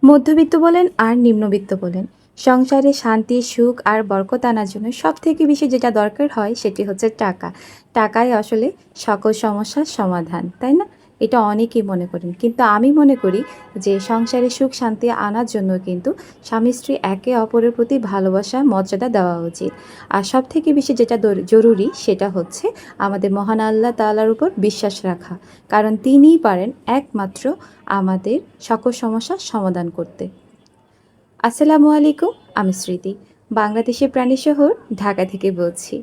মধ্যবিত্ত বলেন আর নিম্নবিত্ত বলেন, সংসারে শান্তি সুখ আর বরকত আনার জন্য সবথেকে বেশি যেটা দরকার হয় সেটি হচ্ছে টাকা। টাকাই আসলে সকল সমস্যার সমাধান, তাই না? এটা অনেকেই মনে করেন, কিন্তু আমি মনে করি যে সংসারে সুখ শান্তি আনার জন্য কিন্তু স্বামী স্ত্রী একে অপরের প্রতি ভালোবাসা মর্যাদা দেওয়া উচিত। আর সবথেকে বেশি যেটা জরুরি সেটা হচ্ছে আমাদের মহান আল্লাহ তাআলার উপর বিশ্বাস রাখা, কারণ তিনিই পারেন একমাত্র আমাদের সকল সমস্যার সমাধান করতে। আসসালামু আলাইকুম, আমি স্মৃতি, বাংলাদেশের প্রাণী শহর ঢাকা থেকে বলছি।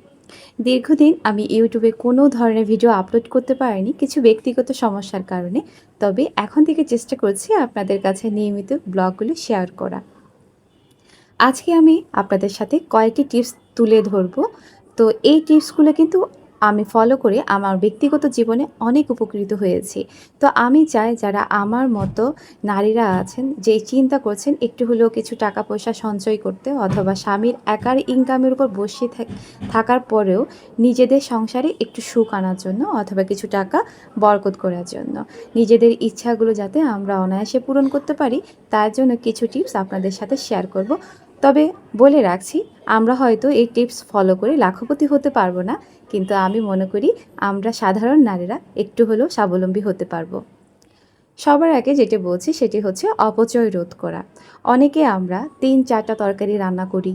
দীর্ঘদিন আমি ইউটিউবে কোনো ধরনের ভিডিও আপলোড করতে পারিনি কিছু ব্যক্তিগত সমস্যার কারণে। তবে এখন থেকে চেষ্টা করছি আপনাদের কাছে নিয়মিত ব্লগগুলো শেয়ার করা। আজকে আমি আপনাদের সাথে কয়েকটি টিপস তুলে ধরব। তো এই টিপসগুলো কিন্তু আমি ফলো করে আমার ব্যক্তিগত জীবনে অনেক উপকৃত হয়েছি। তো আমি চাই যারা আমার মতো নারীরা আছেন, যে চিন্তা করছেন একটু হলেও কিছু টাকা পয়সা সঞ্চয় করতে, অথবা স্বামীর একার ইনকামের উপর বসে থাকার পরেও নিজেদের সংসারে একটু সুখ আনার জন্য, অথবা কিছু টাকা বরকত করার জন্য, নিজেদের ইচ্ছাগুলো যাতে আমরা অনায়াসে পূরণ করতে পারি, তার জন্য কিছু টিপস আপনাদের সাথে শেয়ার করব। তবে বলে রাখছি, আমরা হয়তো এই টিপস ফলো করে লাখপতি হতে পারবো না, কিন্তু আমি মনে করি আমরা সাধারণ নারীরা একটু হলেও স্বাবলম্বী হতে পারবো। সবার আগে যেটি বলছি সেটি হচ্ছে অপচয় রোধ করা। অনেকে আমরা ৩-৪টা তরকারি রান্না করি,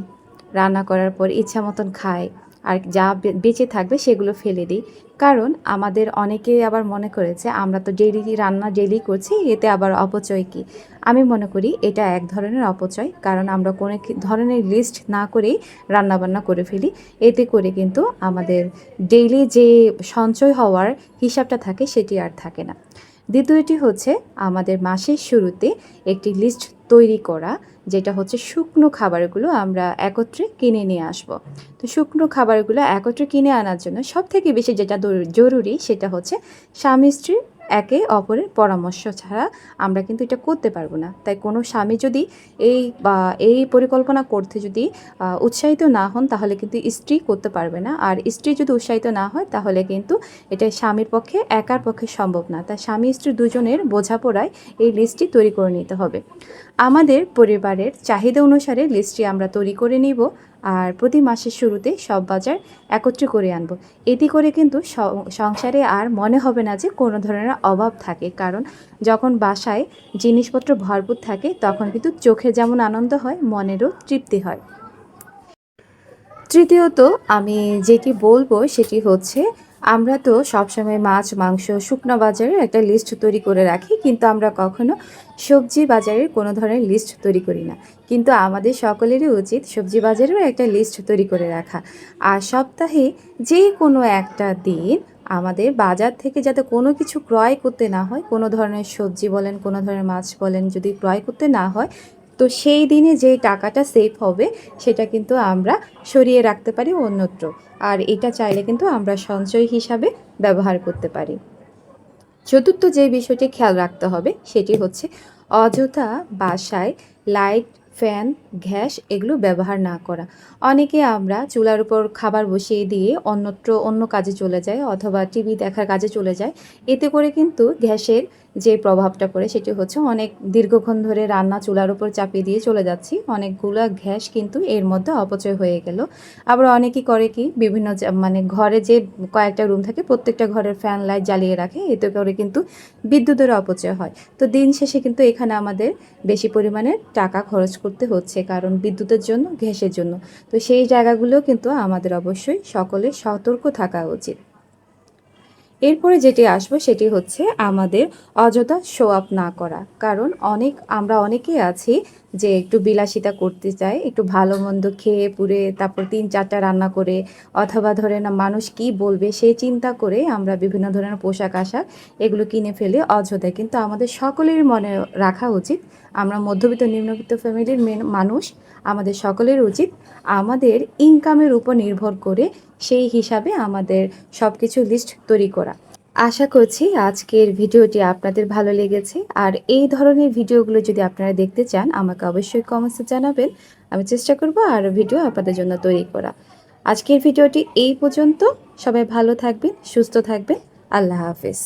রান্না করার পর ইচ্ছা মতন খাই, আর যা বেঁচে থাকবে সেগুলো ফেলে দিই। কারণ আমাদের অনেকে আবার মনে করেছে আমরা তো ডেইলি রান্না ডেইলি করছি, এতে আবার অপচয় কী? আমি মনে করি এটা এক ধরনের অপচয়, কারণ আমরা কোনো ধরনের লিস্ট না করেই রান্নাবান্না করে ফেলি। এতে করে কিন্তু আমাদের ডেইলি যে সঞ্চয় হওয়ার হিসাবটা থাকে সেটি আর থাকে না। দ্বিতীয়টি হচ্ছে আমাদের মাসের শুরুতে একটি লিস্ট তৈরি করা, যেটা হচ্ছে শুকনো খাবারগুলো আমরা একত্রে কিনে নিয়ে আসব। তো শুকনো খাবারগুলো একত্রে কিনে আনার জন্য সবথেকে বেশি যেটা জরুরি সেটা হচ্ছে স্বামী স্ত্রী একে অপরের পরামর্শ ছাড়া আমরা কিন্তু এটা করতে পারবো না। তাই কোনো স্বামী যদি এই পরিকল্পনা করতে যদি উৎসাহিত না হন, তাহলে কিন্তু স্ত্রী করতে পারবে না। আর স্ত্রী যদি উৎসাহিত না হয়, তাহলে কিন্তু এটা স্বামীর পক্ষে একার পক্ষে সম্ভব না। তাই স্বামী স্ত্রী দুজনের বোঝাপড়ায় এই লিস্টটি তৈরি করে নিতে হবে। আমাদের পরিবারের চাহিদা অনুসারে লিস্টটি আমরা তৈরি করে নিব, আর প্রতি মাসের শুরুতে সব বাজার একত্রে করে আনব। এতে করে কিন্তু সংসারে আর মনে হবে না যে কোনো ধরনের অভাব থাকে, কারণ যখন বাসায় জিনিসপত্র ভরপুর থাকে তখন কিন্তু চোখে যেমন আনন্দ হয়, মনেরও তৃপ্তি হয়। তৃতীয়ত আমি যেটি বলবো সেটি হচ্ছে, আমরা তো সবসময় মাছ মাংস শুকনো বাজারের একটা লিস্ট তৈরি করে রাখি, কিন্তু আমরা কখনো সবজি বাজারের কোনো ধরনের লিস্ট তৈরি করি না। কিন্তু আমাদের সকলেরই উচিত সবজি বাজারেরও একটা লিস্ট তৈরি করে রাখা। আর সপ্তাহে যে কোনো একটা দিন আমাদের বাজার থেকে যাতে কোনো কিছু ক্রয় করতে না হয়, কোনো ধরনের সবজি বলেন কোনো ধরনের মাছ বলেন যদি ক্রয় করতে না হয়, তো সেই দিনে যে টাকাটা সেভ হবে সেটা কিন্তু আমরা সরিয়ে রাখতে পারি অন্যত্র। আর এটা চাইলে কিন্তু আমরা সঞ্চয় হিসাবে ব্যবহার করতে পারি। চতুর্থ যে বিষয়টি খেয়াল রাখতে হবে সেটি হচ্ছে অযথা বাসায় লাইট ফ্যান গ্যাস এগুলো ব্যবহার না করা। অনেকে আমরা চুলার উপর খাবার বসিয়ে দিয়ে অন্যত্র অন্য কাজে চলে যায়, অথবা টিভি দেখার কাজে চলে যায়। এতে করে কিন্তু গ্যাসের যে প্রভাবটা পড়ে সেটি হচ্ছে অনেক দীর্ঘক্ষণ ধরে রান্না চুলার উপর চাপিয়ে দিয়ে চলে যাচ্ছি, অনেকগুলো গ্যাস কিন্তু এর মধ্যে অপচয় হয়ে গেল। আবার অনেকেই করে কি, বিভিন্ন মানে ঘরে যে কয়েকটা রুম থাকে প্রত্যেকটা ঘরের ফ্যান লাইট জ্বালিয়ে রাখে, এতে করে কিন্তু বিদ্যুতের অপচয় হয়। তো দিন শেষে কিন্তু এখানে আমাদের বেশি পরিমাণে টাকা খরচ করতে হচ্ছে, কারণ বিদ্যুতের জন্য গ্যাসের জন্য। তো সেই জায়গাগুলো কিন্তু আমাদের অবশ্যই সকলের সতর্ক থাকা উচিত। এরপরে যেটি আসবো সেটি হচ্ছে আমাদের অযথা শো আপ না করা, কারণ আমরা অনেকেই আছি যে একটু বিলাসিতা করতে চাই, একটু ভালো মন্দ খেয়ে পুরে তারপর ৩-৪টা রান্না করে, অথবা ধরে না মানুষ কি বলবে সেই চিন্তা করে আমরা বিভিন্ন ধরনের পোশাক আশাক এগুলো কিনে ফেলে অযথায়। কিন্তু আমাদের সকলের মনে রাখা উচিত, আমরা মধ্যবিত্ত নিম্নবিত্ত ফ্যামিলির মানুষ, আমাদের সকলের উচিত আমাদের ইনকামের উপর নির্ভর করে সেই হিসাবে আমাদের সব কিছু লিস্ট তৈরি করা। আশা করছি আজকের ভিডিওটি আপনাদের ভালো লেগেছে, আর এই ধরনের ভিডিওগুলো যদি আপনারা দেখতে চান আমাকে অবশ্যই কমেন্টসে জানাবেন। আমি চেষ্টা করব আরও ভিডিও আপনাদের জন্য তৈরি করা। আজকের ভিডিওটি এই পর্যন্ত। সবাই ভালো থাকবেন, সুস্থ থাকবেন। আল্লাহ হাফেজ।